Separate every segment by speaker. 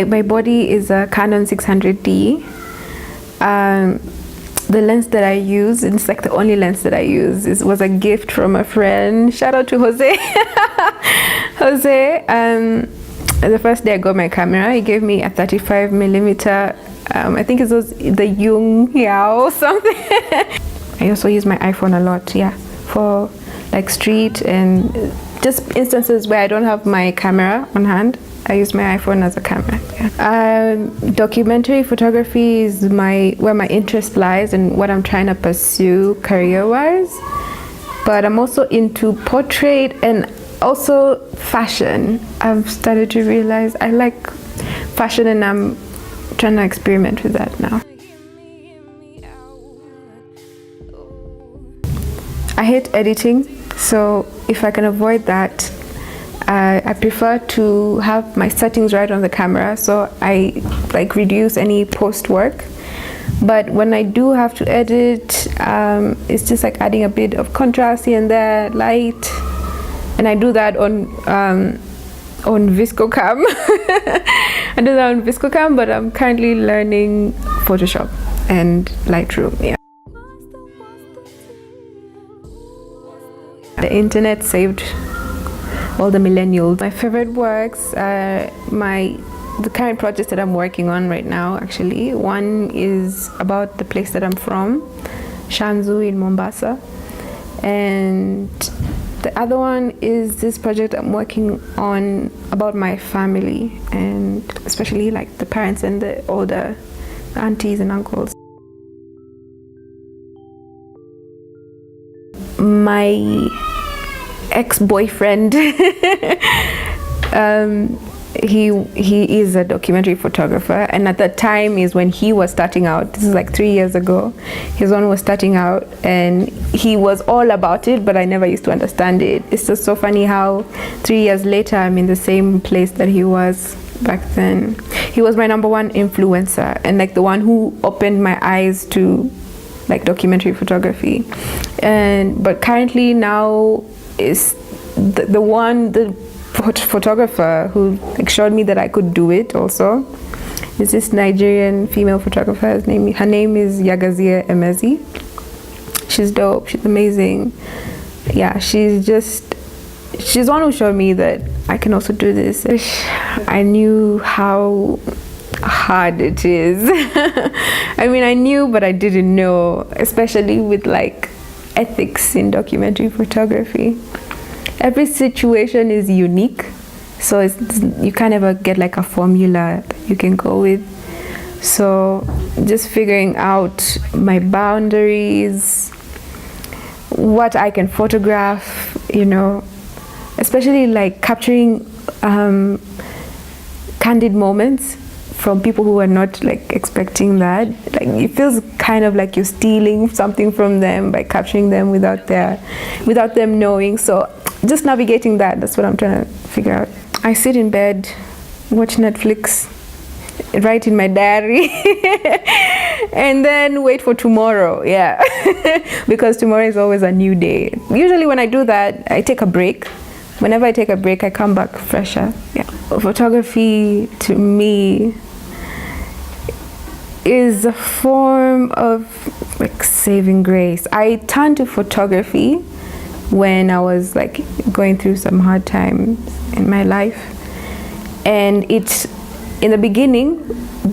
Speaker 1: my body is a Canon 600D. The lens that I use, it's like the only lens that I use, was a gift from a friend. Shout out to Jose. Jose, the first day I got my camera, he gave me a 35 millimeter. I think it was the Yung Yao or something. I also use my iPhone a lot, yeah, for like street and just instances where I don't have my camera on hand. I use my iPhone as a camera. Yeah. Documentary photography is where my interest lies and what I'm trying to pursue career-wise. But I'm also into portrait and also fashion. I've started to realize I like fashion and I'm trying to experiment with that now. I hate editing, so if I can avoid that, I prefer to have my settings right on the camera, so I like reduce any post work. But when I do have to edit, it's just like adding a bit of contrast here and there, light, and I do that on ViscoCam. I do that on ViscoCam, but I'm currently learning Photoshop and Lightroom. Yeah. The internet saved all the millennials. My favorite works are the current projects that I'm working on right now. Actually, one is about the place that I'm from, Shanzu in Mombasa, and the other one is this project I'm working on about my family, and especially like the parents and the older aunties and uncles. My ex-boyfriend, he is a documentary photographer, and at that time is when he was starting out. This is like 3 years ago. His one was starting out and he was all about it, but I never used to understand it. It's just so funny how 3 years later I'm in the same place that he was back then. He was my #1 influencer and like the one who opened my eyes to like documentary photography. But currently now is the photographer who like showed me that I could do it also is this Nigerian female photographer. Her name is Yagazie Emezi. She's dope, she's amazing. Yeah, she's the one who showed me that I can also do this. I knew how hard it is. I mean, I knew, but I didn't know, especially with like ethics in documentary photography. Every situation is unique, so you can't ever get like a formula that you can go with. So just figuring out my boundaries, what I can photograph, you know, especially like capturing candid moments from people who are not like expecting that. Like it feels kind of like you're stealing something from them by capturing them without them knowing. So just navigating that's what I'm trying to figure out. I sit in bed, watch Netflix, write in my diary, and then wait for tomorrow. Yeah. Because tomorrow is always a new day. Usually when I do that, I take a break. Whenever I take a break, I come back fresher. Yeah. Photography to me is a form of like saving grace. I turned to photography when I was like going through some hard times in my life, and in the beginning,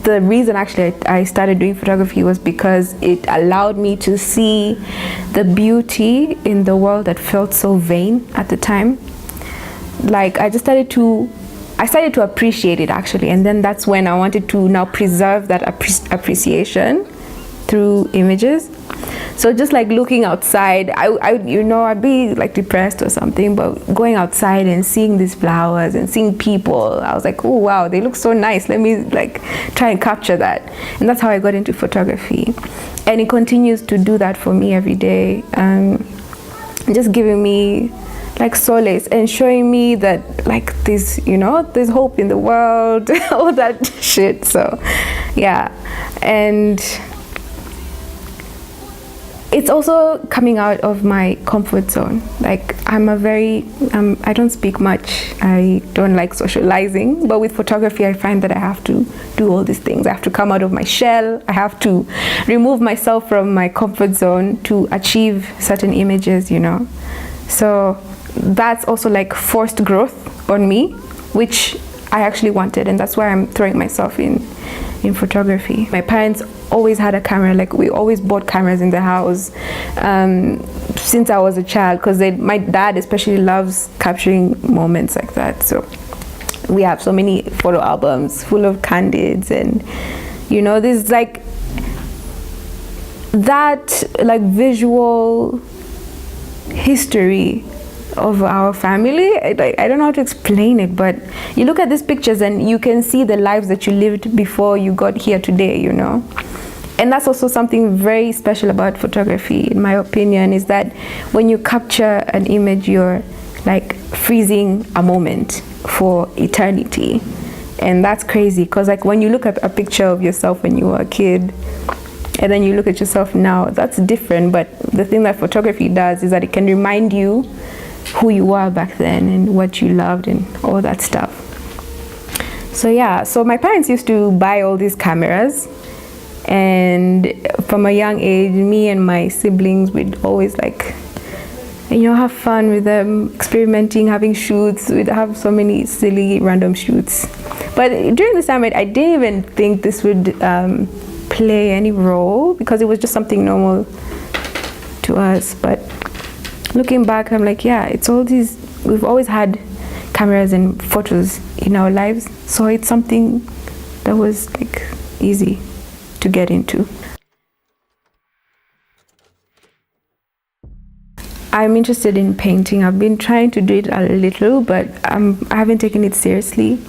Speaker 1: the reason actually I started doing photography was because it allowed me to see the beauty in the world that felt so vain at the time. Like I started to appreciate it actually, and then that's when I wanted to now preserve that appreciation through images. So just like looking outside, I'd be like depressed or something, but going outside and seeing these flowers and seeing people, I was like, oh wow, they look so nice, let me like try and capture that. And that's how I got into photography, and it continues to do that for me every day, just giving me like solace and showing me that like there's hope in the world, all that shit. So yeah, and it's also coming out of my comfort zone. Like I don't speak much. I don't like socializing, but with photography, I find that I have to do all these things. I have to come out of my shell. I have to remove myself from my comfort zone to achieve certain images, you know. So that's also like forced growth on me, which I actually wanted, and that's why I'm throwing myself in photography. My parents always had a camera. Like we always bought cameras in the house since I was a child, because my dad especially loves capturing moments like that. So we have so many photo albums full of candids, and you know, there's like that like visual history of our family. I don't know how to explain it, but you look at these pictures and you can see the lives that you lived before you got here today, you know. And that's also something very special about photography, in my opinion, is that when you capture an image, you're like freezing a moment for eternity. And that's crazy, because like when you look at a picture of yourself when you were a kid and then you look at yourself now, that's different. But the thing that photography does is that it can remind you who you were back then and what you loved and all that stuff. So yeah, so my parents used to buy all these cameras, and from a young age, me and my siblings would always like, you know, have fun with them, experimenting, having shoots. We'd have so many silly random shoots. But during this time, I didn't even think this would play any role, because it was just something normal to us. But looking back, I'm like, yeah, it's all these, we've always had cameras and photos in our lives, so it's something that was like easy to get into. I'm interested in painting. I've been trying to do it a little, but I haven't taken it seriously.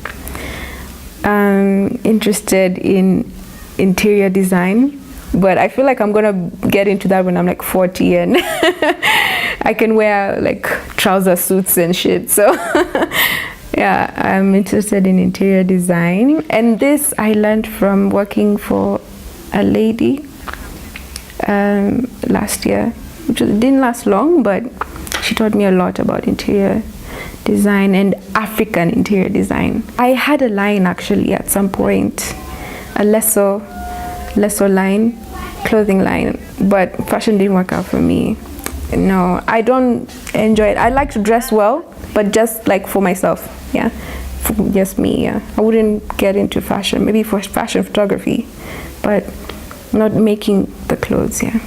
Speaker 1: I'm interested in interior design, but I feel like I'm gonna get into that when I'm like 40 and I can wear like trouser suits and shit. So yeah, I'm interested in interior design, and this I learned from working for a lady last year, which didn't last long, but she taught me a lot about interior design and African interior design. I had a line actually at some point, a lesso line, clothing line, but fashion didn't work out for me. No, I don't enjoy it. I like to dress well, but just like for myself, yeah, for just me, yeah. I wouldn't get into fashion, maybe for fashion photography, but not making the clothes, yeah.